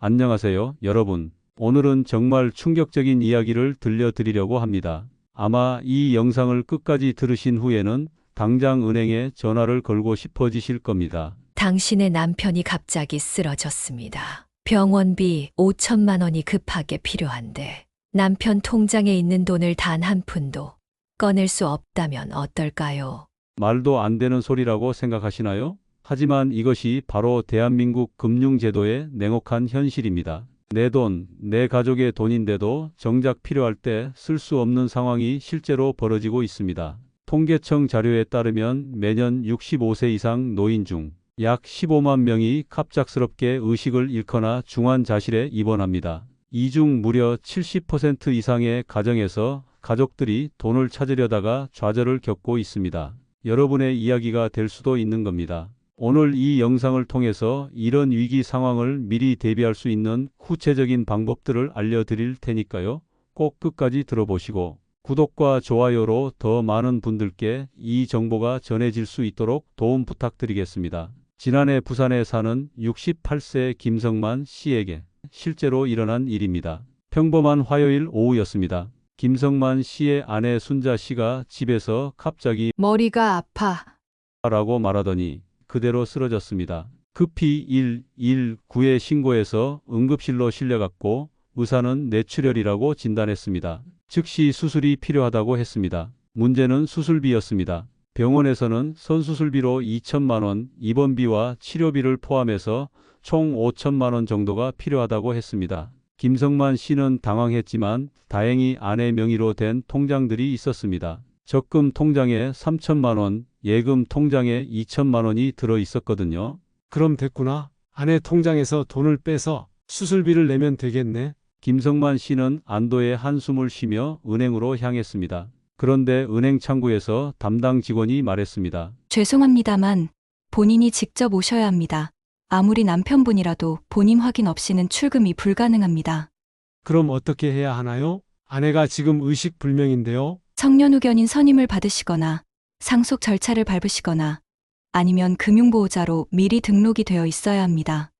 안녕하세요, 여러분. 오늘은 정말 충격적인 이야기를 들려드리려고 합니다. 아마 이 영상을 끝까지 들으신 후에는 당장 은행에 전화를 걸고 싶어지실 겁니다. 당신의 남편이 갑자기 쓰러졌습니다. 병원비 5천만 원이 급하게 필요한데 남편 통장에 있는 돈을 단 한 푼도 꺼낼 수 없다면 어떨까요? 말도 안 되는 소리라고 생각하시나요? 하지만 이것이 바로 대한민국 금융제도의 냉혹한 현실입니다. 내 돈, 내 가족의 돈인데도 정작 필요할 때 쓸 수 없는 상황이 실제로 벌어지고 있습니다. 통계청 자료에 따르면 매년 65세 이상 노인 중 약 15만 명이 갑작스럽게 의식을 잃거나 중환자실에 입원합니다. 이 중 무려 70% 이상의 가정에서 가족들이 돈을 찾으려다가 좌절을 겪고 있습니다. 여러분의 이야기가 될 수도 있는 겁니다. 오늘 이 영상을 통해서 이런 위기 상황을 미리 대비할 수 있는 구체적인 방법들을 알려드릴 테니까요. 꼭 끝까지 들어보시고 구독과 좋아요로 더 많은 분들께 이 정보가 전해질 수 있도록 도움 부탁드리겠습니다. 지난해 부산에 사는 68세 김성만 씨에게 실제로 일어난 일입니다. 평범한 화요일 오후였습니다. 김성만 씨의 아내 순자 씨가 집에서 갑자기 머리가 아파. 라고 말하더니 그대로 쓰러졌습니다. 급히 119에 신고해서 응급실로 실려갔고 의사는 뇌출혈이라고 진단했습니다. 즉시 수술이 필요하다고 했습니다. 문제는 수술비였습니다. 병원에서는 선수술비로 2천만 원, 입원비와 치료비를 포함해서 총 5천만 원 정도가 필요하다고 했습니다. 김성만 씨는 당황했지만 다행히 아내 명의로 된 통장들이 있었습니다. 적금 통장에 3천만 원, 예금 통장에 2천만 원이 들어 있었거든요. 그럼 됐구나. 아내 통장에서 돈을 빼서 수술비를 내면 되겠네. 김성만 씨는 안도의 한숨을 쉬며 은행으로 향했습니다. 그런데 은행 창구에서 담당 직원이 말했습니다. 죄송합니다만 본인이 직접 오셔야 합니다. 아무리 남편분이라도 본인 확인 없이는 출금이 불가능합니다. 그럼 어떻게 해야 하나요? 아내가 지금 의식불명인데요. 성년후견인 선임을 받으시거나 상속 절차를 밟으시거나 아니면 금융보호자로 미리 등록이 되어 있어야 합니다.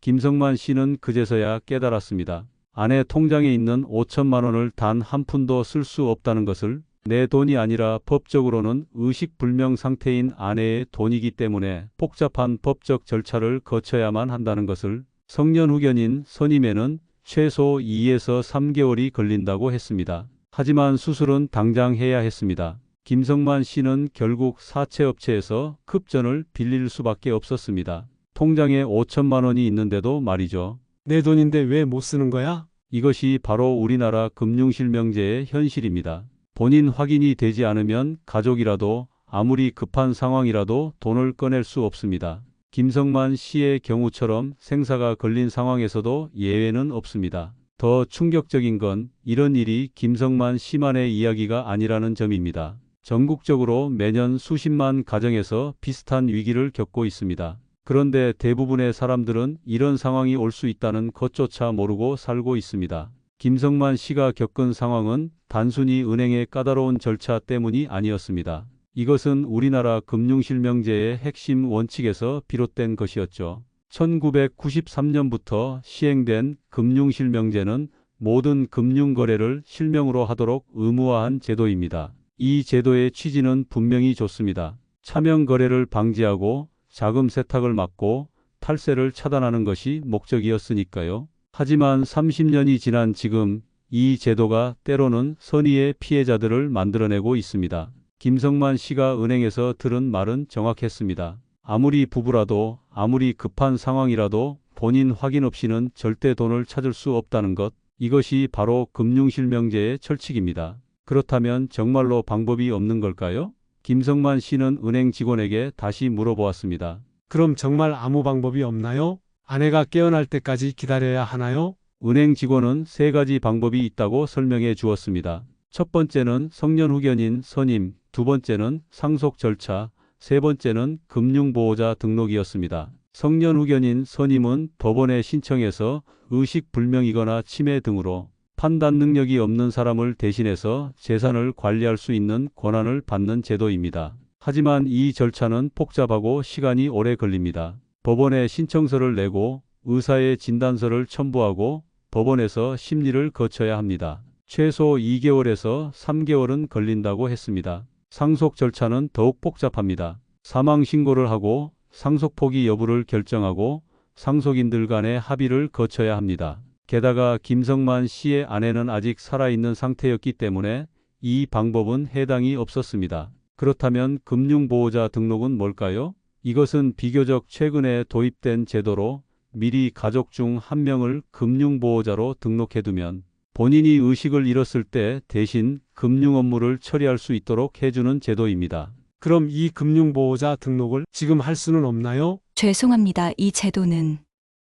김성만 씨는 그제서야 깨달았습니다. 아내 통장에 있는 5천만 원을 단 한 푼도 쓸 수 없다는 것을, 내 돈이 아니라 법적으로는 의식불명 상태인 아내의 돈이기 때문에 복잡한 법적 절차를 거쳐야만 한다는 것을, 성년후견인 선임에는 최소 2에서 3개월이 걸린다고 했습니다. 하지만 수술은 당장 해야 했습니다. 김성만 씨는 결국 사채업체에서 급전을 빌릴 수밖에 없었습니다. 통장에 5천만 원이 있는데도 말이죠. 내 돈인데 왜 못 쓰는 거야? 이것이 바로 우리나라 금융실명제의 현실입니다. 본인 확인이 되지 않으면 가족이라도 아무리 급한 상황이라도 돈을 꺼낼 수 없습니다. 김성만 씨의 경우처럼 생사가 걸린 상황에서도 예외는 없습니다. 더 충격적인 건 이런 일이 김성만 씨만의 이야기가 아니라는 점입니다. 전국적으로 매년 수십만 가정에서 비슷한 위기를 겪고 있습니다. 그런데 대부분의 사람들은 이런 상황이 올 수 있다는 것조차 모르고 살고 있습니다. 김성만 씨가 겪은 상황은 단순히 은행의 까다로운 절차 때문이 아니었습니다. 이것은 우리나라 금융실명제의 핵심 원칙에서 비롯된 것이었죠. 1993년부터 시행된 금융실명제는 모든 금융거래를 실명으로 하도록 의무화한 제도입니다. 이 제도의 취지는 분명히 좋습니다. 차명 거래를 방지하고 자금 세탁을 막고 탈세를 차단하는 것이 목적이었으니까요. 하지만 30년이 지난 지금 이 제도가 때로는 선의의 피해자들을 만들어내고 있습니다. 김성만 씨가 은행에서 들은 말은 정확했습니다. 아무리 부부라도 아무리 급한 상황이라도 본인 확인 없이는 절대 돈을 찾을 수 없다는 것, 이것이 바로 금융실명제의 철칙입니다. 그렇다면 정말로 방법이 없는 걸까요? 김성만 씨는 은행 직원에게 다시 물어보았습니다. 그럼 정말 아무 방법이 없나요? 아내가 깨어날 때까지 기다려야 하나요? 은행 직원은 세 가지 방법이 있다고 설명해 주었습니다. 첫 번째는 성년후견인 선임, 두 번째는 상속 절차, 세 번째는 금융보호자 등록이었습니다. 성년후견인 선임은 법원에 신청해서 의식불명이거나 치매 등으로 판단 능력이 없는 사람을 대신해서 재산을 관리할 수 있는 권한을 받는 제도입니다. 하지만 이 절차는 복잡하고 시간이 오래 걸립니다. 법원에 신청서를 내고 의사의 진단서를 첨부하고 법원에서 심리를 거쳐야 합니다. 최소 2개월에서 3개월은 걸린다고 했습니다. 상속 절차는 더욱 복잡합니다. 사망 신고를 하고 상속 포기 여부를 결정하고 상속인들 간의 합의를 거쳐야 합니다. 게다가 김성만 씨의 아내는 아직 살아있는 상태였기 때문에 이 방법은 해당이 없었습니다. 그렇다면 금융보호자 등록은 뭘까요? 이것은 비교적 최근에 도입된 제도로 미리 가족 중 한 명을 금융보호자로 등록해두면 본인이 의식을 잃었을 때 대신 금융 업무를 처리할 수 있도록 해주는 제도입니다. 그럼 이 금융보호자 등록을 지금 할 수는 없나요? 죄송합니다. 이 제도는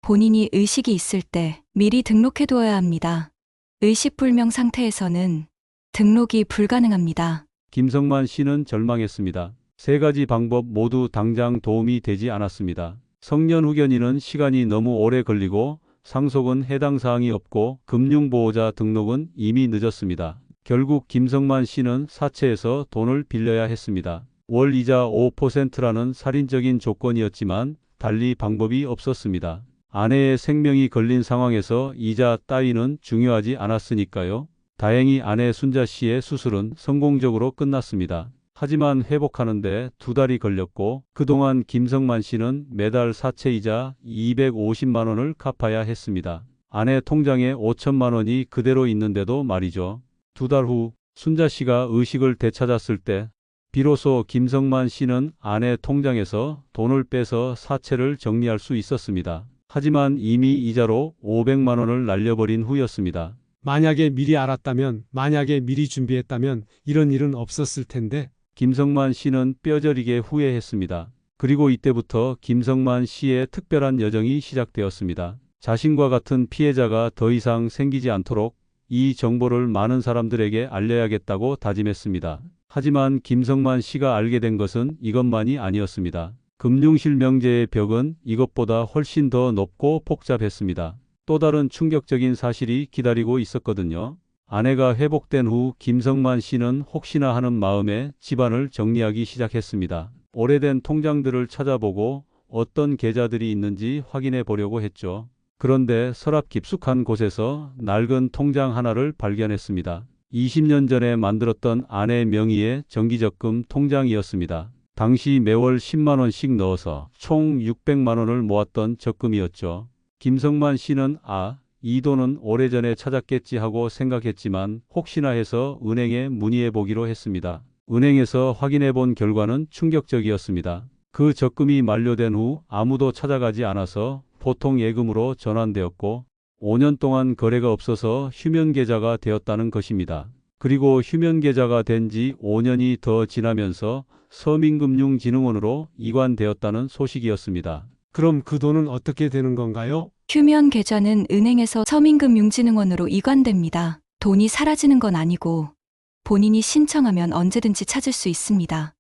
본인이 의식이 있을 때 미리 등록해두어야 합니다. 의식불명 상태에서는 등록이 불가능합니다. 김성만 씨는 절망했습니다. 세 가지 방법 모두 당장 도움이 되지 않았습니다. 성년 후견인은 시간이 너무 오래 걸리고 상속은 해당 사항이 없고 금융보호자 등록은 이미 늦었습니다. 결국 김성만 씨는 사채에서 돈을 빌려야 했습니다. 월 이자 5%라는 살인적인 조건이었지만 달리 방법이 없었습니다. 아내의 생명이 걸린 상황에서 이자 따위는 중요하지 않았으니까요. 다행히 아내 순자 씨의 수술은 성공적으로 끝났습니다. 하지만 회복하는데 2달이 걸렸고 그동안 김성만 씨는 매달 사채이자 250만 원을 갚아야 했습니다. 아내 통장에 5천만 원이 그대로 있는데도 말이죠. 2달 후 순자 씨가 의식을 되찾았을 때 비로소 김성만 씨는 아내 통장에서 돈을 빼서 사채를 정리할 수 있었습니다. 하지만 이미 이자로 500만 원을 날려버린 후였습니다. 만약에 미리 알았다면, 만약에 미리 준비했다면 이런 일은 없었을 텐데. 김성만 씨는 뼈저리게 후회했습니다. 그리고 이때부터 김성만 씨의 특별한 여정이 시작되었습니다. 자신과 같은 피해자가 더 이상 생기지 않도록 이 정보를 많은 사람들에게 알려야겠다고 다짐했습니다. 하지만 김성만 씨가 알게 된 것은 이것만이 아니었습니다. 금융실명제의 벽은 이것보다 훨씬 더 높고 복잡했습니다. 또 다른 충격적인 사실이 기다리고 있었거든요. 아내가 회복된 후 김성만 씨는 혹시나 하는 마음에 집안을 정리하기 시작했습니다. 오래된 통장들을 찾아보고 어떤 계좌들이 있는지 확인해 보려고 했죠. 그런데 서랍 깊숙한 곳에서 낡은 통장 하나를 발견했습니다. 20년 전에 만들었던 아내 명의의 정기적금 통장이었습니다. 당시 매월 10만 원씩 넣어서 총 600만 원을 모았던 적금이었죠. 김성만 씨는 이 돈은 오래전에 찾았겠지 하고 생각했지만 혹시나 해서 은행에 문의해 보기로 했습니다. 은행에서 확인해 본 결과는 충격적이었습니다. 그 적금이 만료된 후 아무도 찾아가지 않아서 보통 예금으로 전환되었고 5년 동안 거래가 없어서 휴면계좌가 되었다는 것입니다. 그리고 휴면계좌가 된 지 5년이 더 지나면서 서민금융진흥원으로 이관되었다는 소식이었습니다. 그럼 그 돈은 어떻게 되는 건가요? 휴면 계좌는 은행에서 서민금융진흥원으로 이관됩니다. 돈이 사라지는 건 아니고 본인이 신청하면 언제든지 찾을 수 있습니다.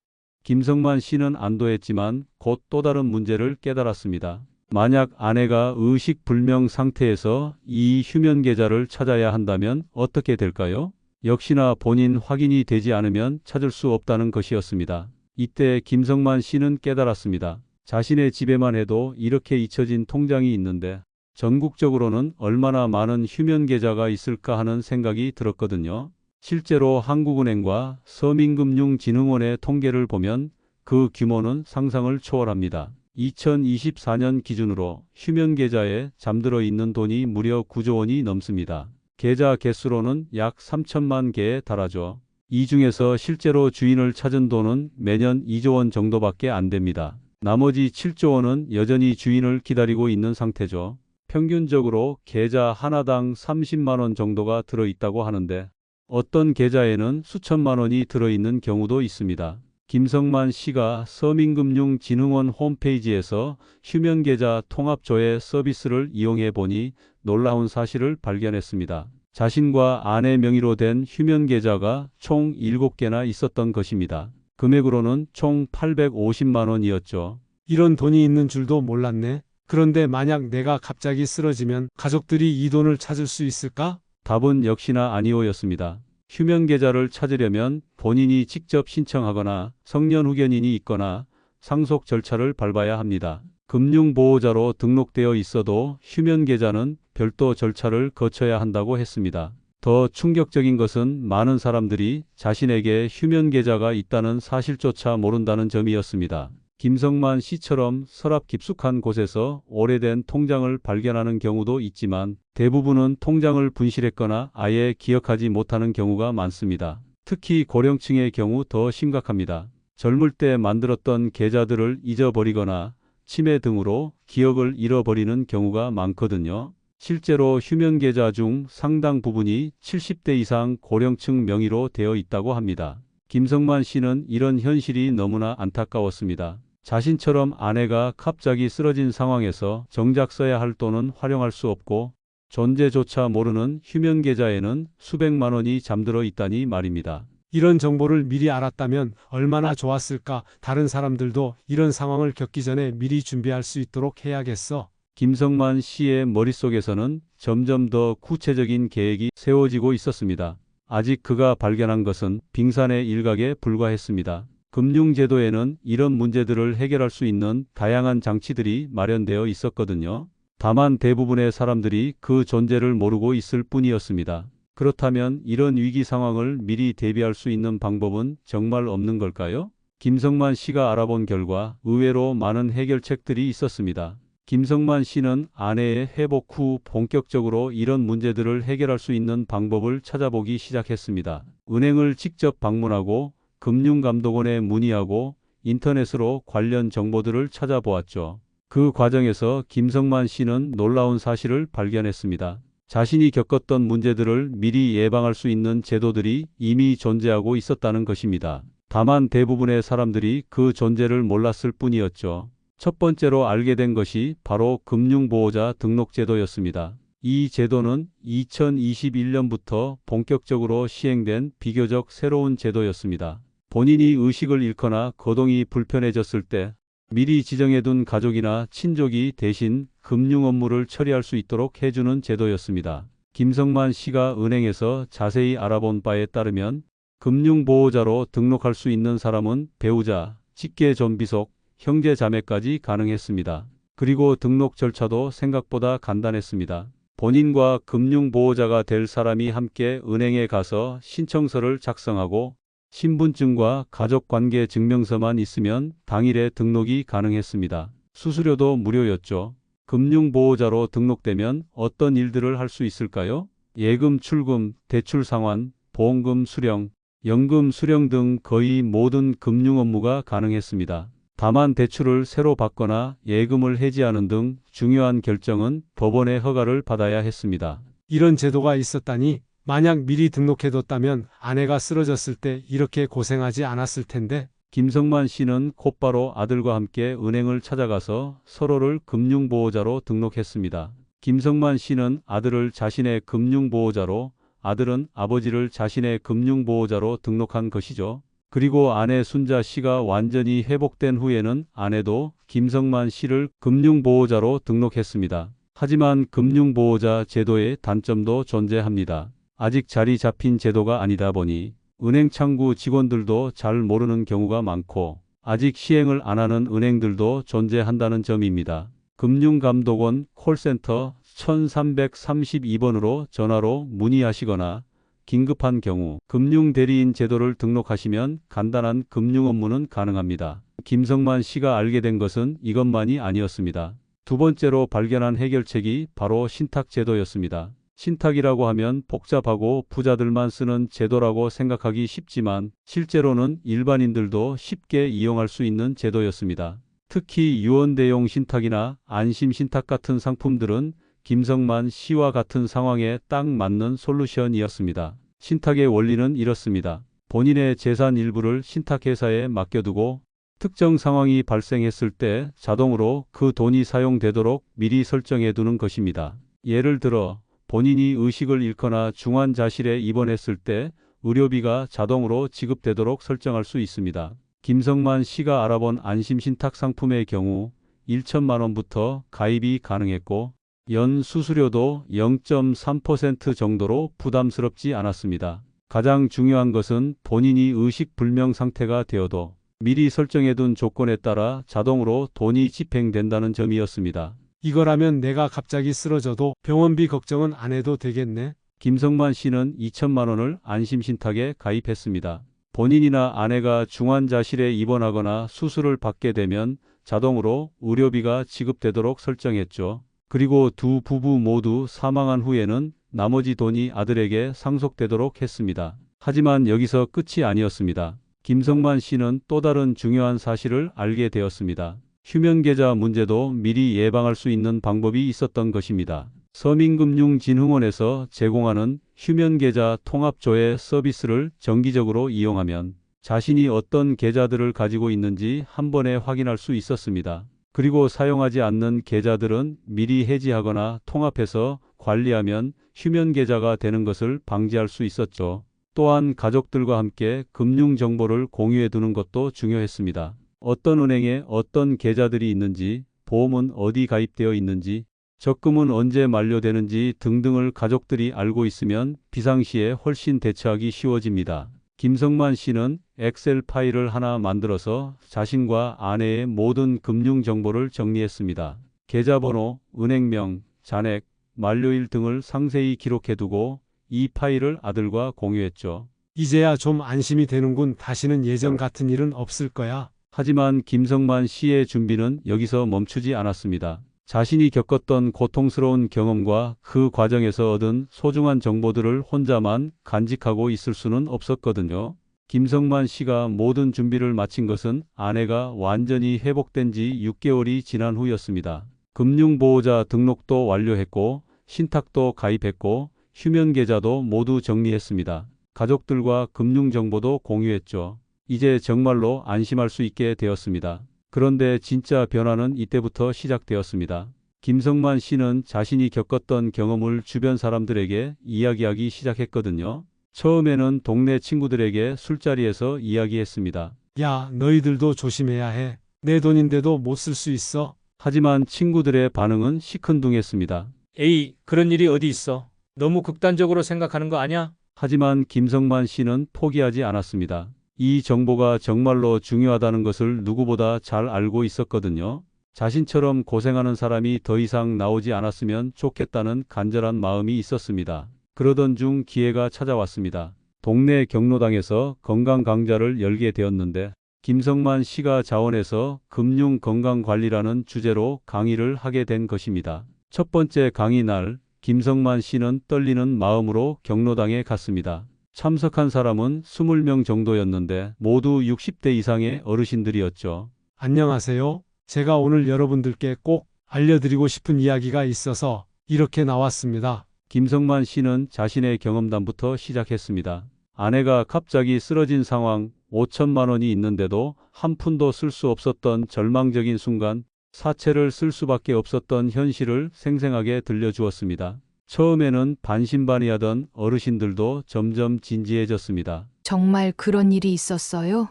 김성만 씨는 안도했지만 곧 또 다른 문제를 깨달았습니다. 만약 아내가 의식불명 상태에서 이 휴면계좌를 찾아야 한다면 어떻게 될까요? 역시나 본인 확인이 되지 않으면 찾을 수 없다는 것이었습니다. 이때 김성만 씨는 깨달았습니다. 자신의 집에만 해도 이렇게 잊혀진 통장이 있는데 전국적으로는 얼마나 많은 휴면계좌가 있을까 하는 생각이 들었거든요. 실제로 한국은행과 서민금융진흥원의 통계를 보면 그 규모는 상상을 초월합니다. 2024년 기준으로 휴면계좌에 잠들어 있는 돈이 무려 9조 원이 넘습니다. 계좌 개수로는 약 3천만 개에 달하죠. 이 중에서 실제로 주인을 찾은 돈은 매년 2조 원 정도밖에 안 됩니다. 나머지 7조 원은 여전히 주인을 기다리고 있는 상태죠. 평균적으로 계좌 하나당 30만 원 정도가 들어있다고 하는데 어떤 계좌에는 수천만 원이 들어있는 경우도 있습니다. 김성만 씨가 서민금융진흥원 홈페이지에서 휴면계좌 통합조회 서비스를 이용해 보니 놀라운 사실을 발견했습니다. 자신과 아내 명의로 된 휴면계좌가 총 7개나 있었던 것입니다. 금액으로는 총 850만 원이었죠. 이런 돈이 있는 줄도 몰랐네. 그런데 만약 내가 갑자기 쓰러지면 가족들이 이 돈을 찾을 수 있을까? 답은 역시나 아니오였습니다. 휴면계좌를 찾으려면 본인이 직접 신청하거나 성년 후견인이 있거나 상속 절차를 밟아야 합니다. 금융보호자로 등록되어 있어도 휴면 계좌는 별도 절차를 거쳐야 한다고 했습니다. 더 충격적인 것은 많은 사람들이 자신에게 휴면 계좌가 있다는 사실조차 모른다는 점이었습니다. 김성만 씨처럼 서랍 깊숙한 곳에서 오래된 통장을 발견하는 경우도 있지만 대부분은 통장을 분실했거나 아예 기억하지 못하는 경우가 많습니다. 특히 고령층의 경우 더 심각합니다. 젊을 때 만들었던 계좌들을 잊어버리거나 치매 등으로 기억을 잃어버리는 경우가 많거든요. 실제로 휴면 계좌 중 상당 부분이 70대 이상 고령층 명의로 되어 있다고 합니다. 김성만 씨는 이런 현실이 너무나 안타까웠습니다. 자신처럼 아내가 갑자기 쓰러진 상황에서 정작 써야 할 돈은 활용할 수 없고 존재조차 모르는 휴면 계좌에는 수백만 원이 잠들어 있다니 말입니다. 이런 정보를 미리 알았다면 얼마나 좋았을까. 다른 사람들도 이런 상황을 겪기 전에 미리 준비할 수 있도록 해야겠어. 김성만 씨의 머릿속에서는 점점 더 구체적인 계획이 세워지고 있었습니다. 아직 그가 발견한 것은 빙산의 일각에 불과했습니다. 금융제도에는 이런 문제들을 해결할 수 있는 다양한 장치들이 마련되어 있었거든요. 다만 대부분의 사람들이 그 존재를 모르고 있을 뿐이었습니다. 그렇다면 이런 위기 상황을 미리 대비할 수 있는 방법은 정말 없는 걸까요? 김성만 씨가 알아본 결과 의외로 많은 해결책들이 있었습니다. 김성만 씨는 아내의 회복 후 본격적으로 이런 문제들을 해결할 수 있는 방법을 찾아보기 시작했습니다. 은행을 직접 방문하고 금융감독원에 문의하고 인터넷으로 관련 정보들을 찾아보았죠. 그 과정에서 김성만 씨는 놀라운 사실을 발견했습니다. 자신이 겪었던 문제들을 미리 예방할 수 있는 제도들이 이미 존재하고 있었다는 것입니다. 다만 대부분의 사람들이 그 존재를 몰랐을 뿐이었죠. 첫 번째로 알게 된 것이 바로 금융보호자 등록제도였습니다. 이 제도는 2021년부터 본격적으로 시행된 비교적 새로운 제도였습니다. 본인이 의식을 잃거나 거동이 불편해졌을 때 미리 지정해둔 가족이나 친족이 대신 금융 업무를 처리할 수 있도록 해주는 제도였습니다. 김성만 씨가 은행에서 자세히 알아본 바에 따르면 금융보호자로 등록할 수 있는 사람은 배우자, 직계 존비속, 형제 자매까지 가능했습니다. 그리고 등록 절차도 생각보다 간단했습니다. 본인과 금융보호자가 될 사람이 함께 은행에 가서 신청서를 작성하고 신분증과 가족관계 증명서만 있으면 당일에 등록이 가능했습니다. 수수료도 무료였죠. 금융보호자로 등록되면 어떤 일들을 할 수 있을까요? 예금 출금, 대출 상환, 보험금 수령, 연금 수령 등 거의 모든 금융 업무가 가능했습니다. 다만 대출을 새로 받거나 예금을 해지하는 등 중요한 결정은 법원의 허가를 받아야 했습니다. 이런 제도가 있었다니. 만약 미리 등록해뒀다면 아내가 쓰러졌을 때 이렇게 고생하지 않았을 텐데. 김성만 씨는 곧바로 아들과 함께 은행을 찾아가서 서로를 금융보호자로 등록했습니다. 김성만 씨는 아들을 자신의 금융보호자로, 아들은 아버지를 자신의 금융보호자로 등록한 것이죠. 그리고 아내 순자 씨가 완전히 회복된 후에는 아내도 김성만 씨를 금융보호자로 등록했습니다. 하지만 금융보호자 제도의 단점도 존재합니다. 아직 자리 잡힌 제도가 아니다 보니 은행 창구 직원들도 잘 모르는 경우가 많고 아직 시행을 안 하는 은행들도 존재한다는 점입니다. 금융감독원 콜센터 1332번으로 전화로 문의하시거나 긴급한 경우 금융대리인 제도를 등록하시면 간단한 금융 업무는 가능합니다. 김성만 씨가 알게 된 것은 이것만이 아니었습니다. 두 번째로 발견한 해결책이 바로 신탁제도였습니다. 신탁이라고 하면 복잡하고 부자들만 쓰는 제도라고 생각하기 쉽지만 실제로는 일반인들도 쉽게 이용할 수 있는 제도였습니다. 특히 유언대용 신탁이나 안심신탁 같은 상품들은 김성만 씨와 같은 상황에 딱 맞는 솔루션이었습니다. 신탁의 원리는 이렇습니다. 본인의 재산 일부를 신탁회사에 맡겨두고 특정 상황이 발생했을 때 자동으로 그 돈이 사용되도록 미리 설정해 두는 것입니다. 예를 들어 본인이 의식을 잃거나 중환자실에 입원했을 때 의료비가 자동으로 지급되도록 설정할 수 있습니다. 김성만 씨가 알아본 안심신탁 상품의 경우 1천만 원부터 가입이 가능했고 연 수수료도 0.3% 정도로 부담스럽지 않았습니다. 가장 중요한 것은 본인이 의식불명 상태가 되어도 미리 설정해둔 조건에 따라 자동으로 돈이 집행된다는 점이었습니다. 이거라면 내가 갑자기 쓰러져도 병원비 걱정은 안 해도 되겠네. 김성만 씨는 2천만 원을 안심신탁에 가입했습니다. 본인이나 아내가 중환자실에 입원하거나 수술을 받게 되면 자동으로 의료비가 지급되도록 설정했죠. 그리고 두 부부 모두 사망한 후에는 나머지 돈이 아들에게 상속되도록 했습니다. 하지만 여기서 끝이 아니었습니다. 김성만 씨는 또 다른 중요한 사실을 알게 되었습니다. 휴면계좌 문제도 미리 예방할 수 있는 방법이 있었던 것입니다. 서민금융진흥원에서 제공하는 휴면계좌 통합조회 서비스를 정기적으로 이용하면 자신이 어떤 계좌들을 가지고 있는지 한 번에 확인할 수 있었습니다. 그리고 사용하지 않는 계좌들은 미리 해지하거나 통합해서 관리하면 휴면계좌가 되는 것을 방지할 수 있었죠. 또한 가족들과 함께 금융정보를 공유해 두는 것도 중요했습니다. 어떤 은행에 어떤 계좌들이 있는지, 보험은 어디 가입되어 있는지, 적금은 언제 만료되는지 등등을 가족들이 알고 있으면 비상시에 훨씬 대처하기 쉬워집니다. 김성만 씨는 엑셀 파일을 하나 만들어서 자신과 아내의 모든 금융 정보를 정리했습니다. 계좌번호, 은행명, 잔액, 만료일 등을 상세히 기록해두고 이 파일을 아들과 공유했죠. 이제야 좀 안심이 되는군. 다시는 예전 같은 일은 없을 거야. 하지만 김성만 씨의 준비는 여기서 멈추지 않았습니다. 자신이 겪었던 고통스러운 경험과 그 과정에서 얻은 소중한 정보들을 혼자만 간직하고 있을 수는 없었거든요. 김성만 씨가 모든 준비를 마친 것은 아내가 완전히 회복된 지 6개월이 지난 후였습니다. 금융보호자 등록도 완료했고 신탁도 가입했고 휴면계좌도 모두 정리했습니다. 가족들과 금융정보도 공유했죠. 이제 정말로 안심할 수 있게 되었습니다. 그런데 진짜 변화는 이때부터 시작되었습니다. 김성만 씨는 자신이 겪었던 경험을 주변 사람들에게 이야기하기 시작했거든요. 처음에는 동네 친구들에게 술자리에서 이야기했습니다. 야, 너희들도 조심해야 해. 내 돈인데도 못 쓸 수 있어. 하지만 친구들의 반응은 시큰둥했습니다. 에이, 그런 일이 어디 있어. 너무 극단적으로 생각하는 거 아니야? 하지만 김성만 씨는 포기하지 않았습니다. 이 정보가 정말로 중요하다는 것을 누구보다 잘 알고 있었거든요. 자신처럼 고생하는 사람이 더 이상 나오지 않았으면 좋겠다는 간절한 마음이 있었습니다. 그러던 중 기회가 찾아왔습니다. 동네 경로당에서 건강 강좌를 열게 되었는데 김성만 씨가 자원해서 금융건강관리라는 주제로 강의를 하게 된 것입니다. 첫 번째 강의 날 김성만 씨는 떨리는 마음으로 경로당에 갔습니다. 참석한 사람은 20명 정도였는데 모두 60대 이상의 어르신들이었죠. 안녕하세요. 제가 오늘 여러분들께 꼭 알려드리고 싶은 이야기가 있어서 이렇게 나왔습니다. 김성만 씨는 자신의 경험담부터 시작했습니다. 아내가 갑자기 쓰러진 상황, 5천만 원이 있는데도 한 푼도 쓸 수 없었던 절망적인 순간, 사채를 쓸 수밖에 없었던 현실을 생생하게 들려주었습니다. 처음에는 반신반의하던 어르신들도 점점 진지해졌습니다. 정말 그런 일이 있었어요?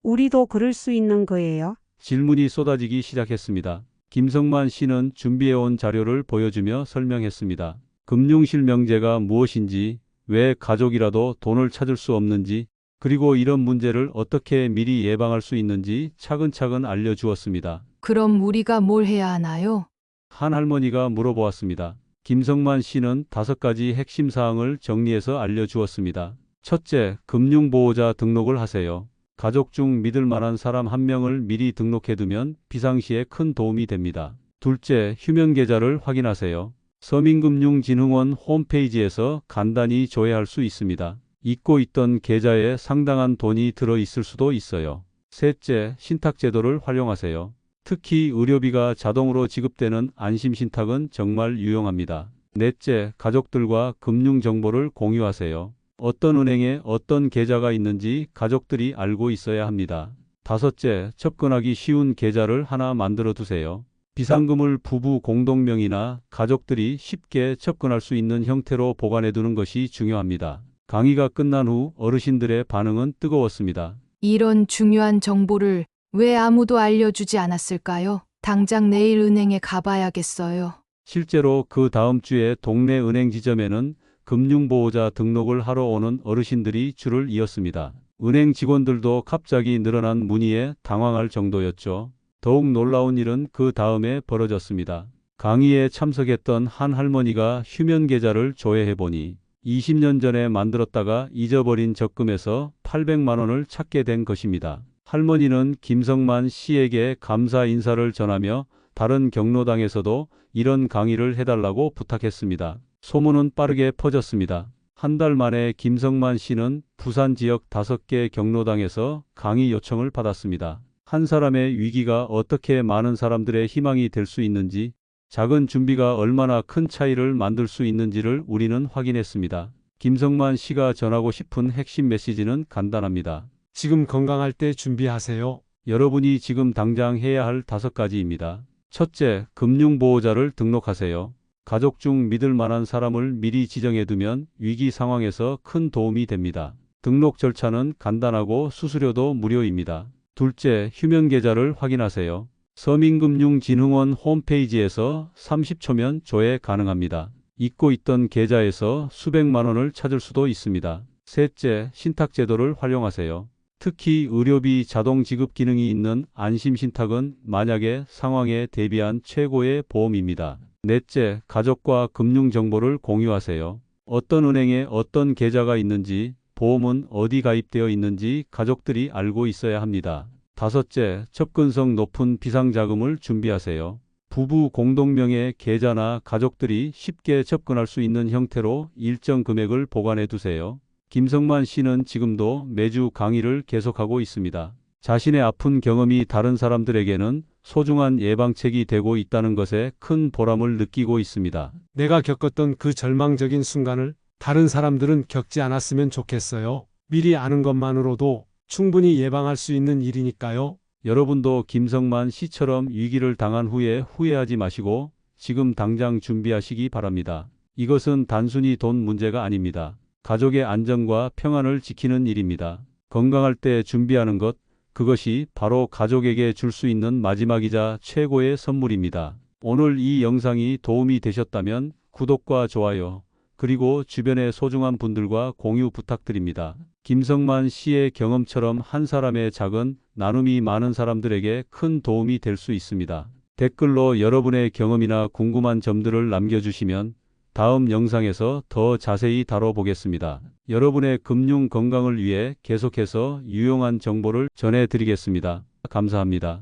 우리도 그럴 수 있는 거예요? 질문이 쏟아지기 시작했습니다. 김성만 씨는 준비해온 자료를 보여주며 설명했습니다. 금융실명제가 무엇인지, 왜 가족이라도 돈을 찾을 수 없는지, 그리고 이런 문제를 어떻게 미리 예방할 수 있는지 차근차근 알려주었습니다. 그럼 우리가 뭘 해야 하나요? 한 할머니가 물어보았습니다. 김성만 씨는 5가지 핵심 사항을 정리해서 알려주었습니다. 첫째, 금융보호자 등록을 하세요. 가족 중 믿을 만한 사람 한 명을 미리 등록해두면 비상시에 큰 도움이 됩니다. 둘째, 휴면계좌를 확인하세요. 서민금융진흥원 홈페이지에서 간단히 조회할 수 있습니다. 잊고 있던 계좌에 상당한 돈이 들어있을 수도 있어요. 셋째, 신탁제도를 활용하세요. 특히 의료비가 자동으로 지급되는 안심신탁은 정말 유용합니다. 넷째, 가족들과 금융정보를 공유하세요. 어떤 은행에 어떤 계좌가 있는지 가족들이 알고 있어야 합니다. 다섯째, 접근하기 쉬운 계좌를 하나 만들어 두세요. 비상금을 부부 공동명의나 가족들이 쉽게 접근할 수 있는 형태로 보관해 두는 것이 중요합니다. 강의가 끝난 후 어르신들의 반응은 뜨거웠습니다. 이런 중요한 정보를 왜 아무도 알려주지 않았을까요? 당장 내일 은행에 가봐야겠어요. 실제로 그 다음 주에 동네 은행 지점에는 금융보호자 등록을 하러 오는 어르신들이 줄을 이었습니다. 은행 직원들도 갑자기 늘어난 문의에 당황할 정도였죠. 더욱 놀라운 일은 그 다음에 벌어졌습니다. 강의에 참석했던 한 할머니가 휴면 계좌를 조회해보니 20년 전에 만들었다가 잊어버린 적금에서 800만 원을 찾게 된 것입니다. 할머니는 김성만 씨에게 감사 인사를 전하며 다른 경로당에서도 이런 강의를 해달라고 부탁했습니다. 소문은 빠르게 퍼졌습니다. 한 달 만에 김성만 씨는 부산 지역 5개 경로당에서 강의 요청을 받았습니다. 한 사람의 위기가 어떻게 많은 사람들의 희망이 될 수 있는지, 작은 준비가 얼마나 큰 차이를 만들 수 있는지를 우리는 확인했습니다. 김성만 씨가 전하고 싶은 핵심 메시지는 간단합니다. 지금 건강할 때 준비하세요. 여러분이 지금 당장 해야 할 5가지입니다. 첫째, 금융보호자를 등록하세요. 가족 중 믿을 만한 사람을 미리 지정해두면 위기 상황에서 큰 도움이 됩니다. 등록 절차는 간단하고 수수료도 무료입니다. 둘째, 휴면 계좌를 확인하세요. 서민금융진흥원 홈페이지에서 30초면 조회 가능합니다. 잊고 있던 계좌에서 수백만 원을 찾을 수도 있습니다. 셋째, 신탁제도를 활용하세요. 특히 의료비 자동 지급 기능이 있는 안심신탁은 만약의 상황에 대비한 최고의 보험입니다. 넷째, 가족과 금융정보를 공유하세요. 어떤 은행에 어떤 계좌가 있는지, 보험은 어디 가입되어 있는지 가족들이 알고 있어야 합니다. 다섯째, 접근성 높은 비상자금을 준비하세요. 부부 공동명의 계좌나 가족들이 쉽게 접근할 수 있는 형태로 일정 금액을 보관해 두세요. 김성만 씨는 지금도 매주 강의를 계속하고 있습니다. 자신의 아픈 경험이 다른 사람들에게는 소중한 예방책이 되고 있다는 것에 큰 보람을 느끼고 있습니다. 내가 겪었던 그 절망적인 순간을 다른 사람들은 겪지 않았으면 좋겠어요. 미리 아는 것만으로도 충분히 예방할 수 있는 일이니까요. 여러분도 김성만 씨처럼 위기를 당한 후에 후회하지 마시고 지금 당장 준비하시기 바랍니다. 이것은 단순히 돈 문제가 아닙니다. 가족의 안전과 평안을 지키는 일입니다. 건강할 때 준비하는 것, 그것이 바로 가족에게 줄 수 있는 마지막이자 최고의 선물입니다. 오늘 이 영상이 도움이 되셨다면 구독과 좋아요, 그리고 주변의 소중한 분들과 공유 부탁드립니다. 김성만 씨의 경험처럼 한 사람의 작은 나눔이 많은 사람들에게 큰 도움이 될 수 있습니다. 댓글로 여러분의 경험이나 궁금한 점들을 남겨주시면 다음 영상에서 더 자세히 다뤄보겠습니다. 여러분의 금융 건강을 위해 계속해서 유용한 정보를 전해드리겠습니다. 감사합니다.